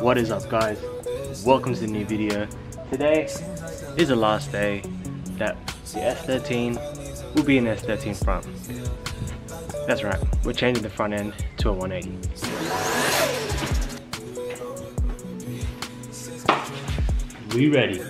What is up, guys? Welcome to the new video. Today is the last day that the S13 will be an S13 front. That's right, we're changing the front end to a 180. We ready?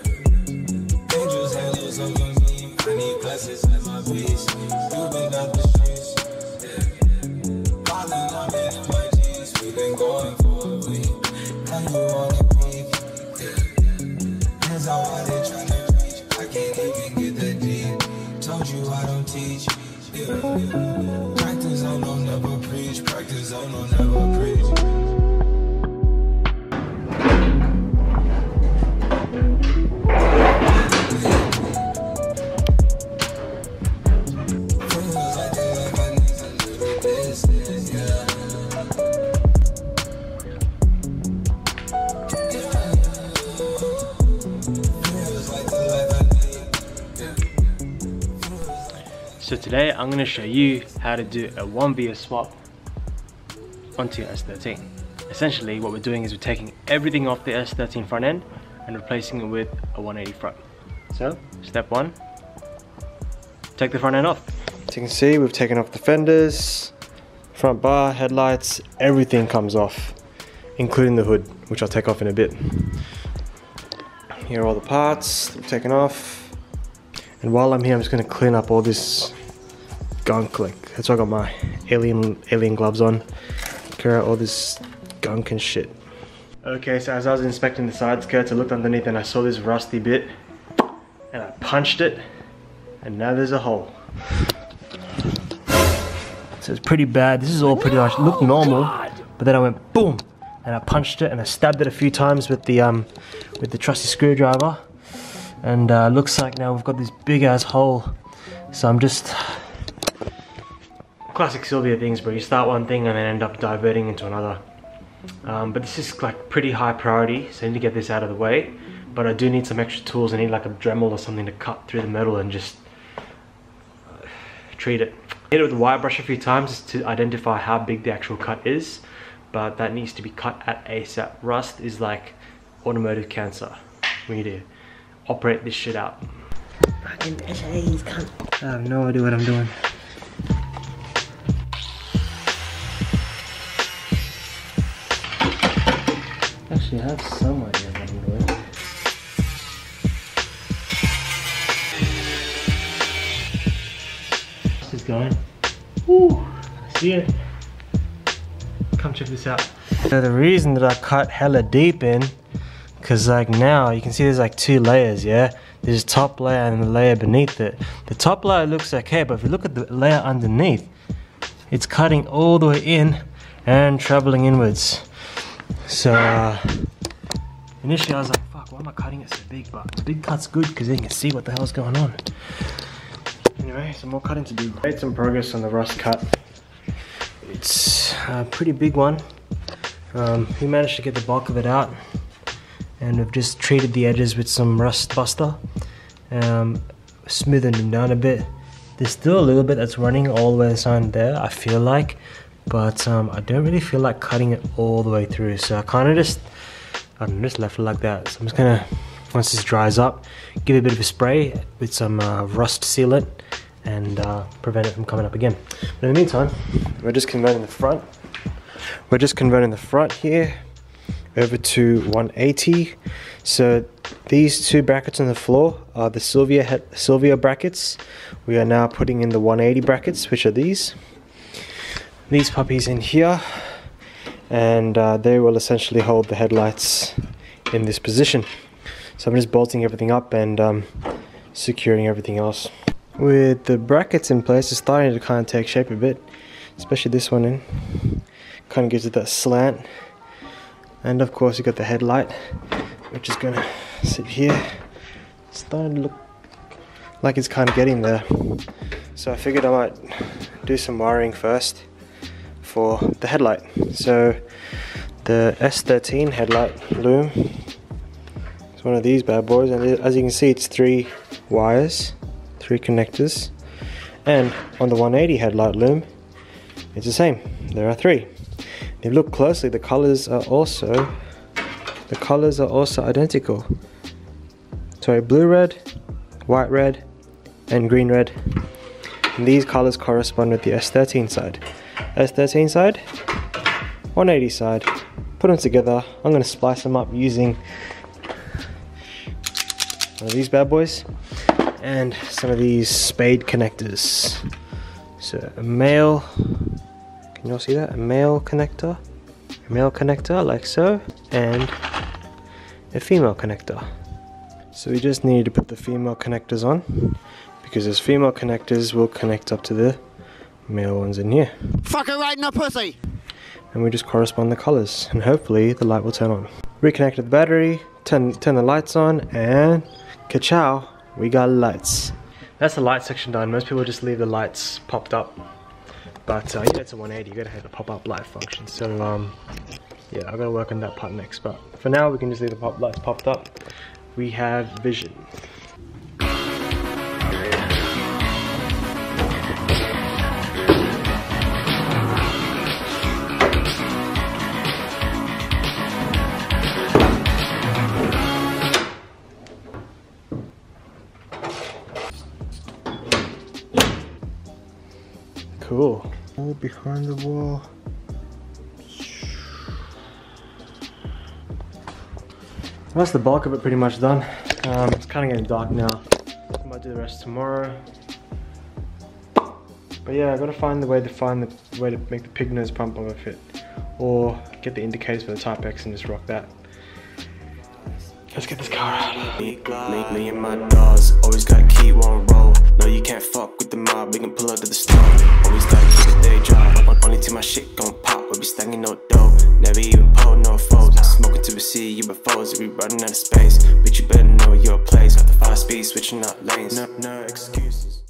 So today I'm going to show you how to do a 1via swap onto your S13. Essentially what we're doing is we're taking everything off the S13 front end and replacing it with a 180 front. So step one, take the front end off. As you can see, we've taken off the fenders, front bar, headlights, everything comes off, including the hood, which I'll take off in a bit. Here are all the parts that we've taken off. And while I'm here, I'm just going to clean up all this gunk. Like, that's why I got my alien gloves on. Clear out all this gunk and shit. Okay, so as I was inspecting the side skirts, I looked underneath and I saw this rusty bit. And I punched it. And now there's a hole. So it's pretty bad. This is all pretty much looked normal. But then I went boom. And I punched it and I stabbed it a few times with the trusty screwdriver. And looks like now we've got this big ass hole. So I'm just... Classic Sylvia things, bro. You start one thing and then end up diverting into another. But this is like pretty high priority, so I need to get this out of the way. But I do need some extra tools. I need like a Dremel or something to cut through the metal and just treat it. Hit it with a wire brush a few times to identify how big the actual cut is. But that needs to be cut at ASAP. Rust is like automotive cancer. We need to operate this shit out. Fucking SAs, cunt. I have no idea what I'm doing. Actually, I have some idea what I'm doing. This is going. Woo! I see it. Come check this out. So the reason that I cut hella deep in, because like now you can see there's like two layers, yeah? There's a top layer and the layer beneath it. The top layer looks okay, but if you look at the layer underneath, it's cutting all the way in and traveling inwards. So initially I was like, fuck, why am I cutting it so big? But the big cut's good because then you can see what the hell's going on. Anyway, some more cutting to do. Made some progress on the rust cut. It's a pretty big one. We managed to get the bulk of it out. And we've just treated the edges with some rust buster, smoothened them down a bit. There's still a little bit that's running all the way inside there, I feel like, but I don't really feel like cutting it all the way through, so I kind of just left it like that. So I'm just gonna, once this dries up, give it a bit of a spray with some rust sealant and prevent it from coming up again. But in the meantime, we're just converting the front. We're just converting the front here over to 180. So these two brackets on the floor are the Sylvia brackets. We are now putting in the 180 brackets, which are these puppies in here, and they will essentially hold the headlights in this position. So I'm just bolting everything up and securing everything else. With the brackets in place, it's starting to kind of take shape a bit, especially this one in. Kind of gives it that slant. And of course you got the headlight, which is gonna sit here. It's starting to look like it's kind of getting there. So I figured I might do some wiring first for the headlight. So the S13 headlight loom, it's one of these bad boys, and as you can see it's 3 wires, 3 connectors, and on the 180 headlight loom it's the same, there are 3. If you look closely, the colors are also identical. So blue red, white red, and green red. And these colors correspond with the S13 side. S13 side, 180 side. Put them together. I'm going to splice them up using one of these bad boys and some of these spade connectors. So a male, can you all see that? A male connector like so, and a female connector. So we just need to put the female connectors on, because those female connectors will connect up to the male ones in here. Fuck her right in the pussy! And we just correspond the colors, and hopefully the light will turn on. Reconnect the battery, turn the lights on, and ka-chow, we got lights. That's the light section done. Most people just leave the lights popped up, but yeah, it's a 180, you gotta have the pop-up light function. So yeah, I gotta work on that part next, but for now we can just leave the lights popped up. We have vision. Cool. All behind the wall. That's the bulk of it pretty much done. It's kind of getting dark now. I might do the rest tomorrow. But yeah, I gotta find the way to make the pig nose pump bumper fit, or get the indicators for the Type X and just rock that. Let's get this car out. Me and my dogs always gotta keep one roll. No, you can't fuck with the mob. We can pull up to the store. Always gotta keep a day job. Only till my shit gon' pop. We'll be stacking no dough. Never even pull no foes. Smoking till we see UFOs. We running out of space, but you better know your place. Got the 5 speed switching up lanes. No excuses.